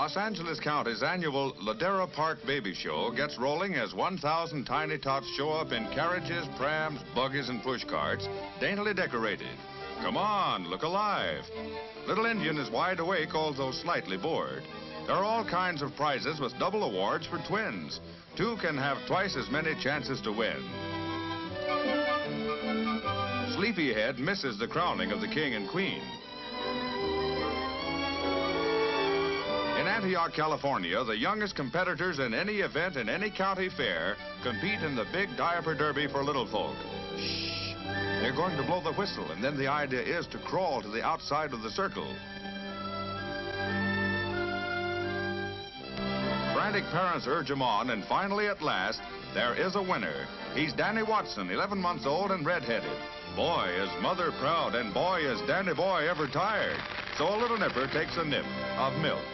Los Angeles County's annual Ladera Park Baby Show gets rolling as 1,000 tiny tots show up in carriages, prams, buggies, and pushcarts, daintily decorated. Come on, look alive. Little Indian is wide awake, although slightly bored. There are all kinds of prizes with double awards for twins. Two can have twice as many chances to win. Sleepyhead misses the crowning of the king and queen. In Antioch, California, the youngest competitors in any event in any county fair compete in the big Diaper Derby for little folk. Shh! They're going to blow the whistle, and then the idea is to crawl to the outside of the circle. Frantic parents urge him on, and finally, at last, there is a winner. He's Danny Watson, 11 months old and red-headed. Boy, is Mother proud, and boy, is Danny Boy ever tired. So a little nipper takes a nip of milk.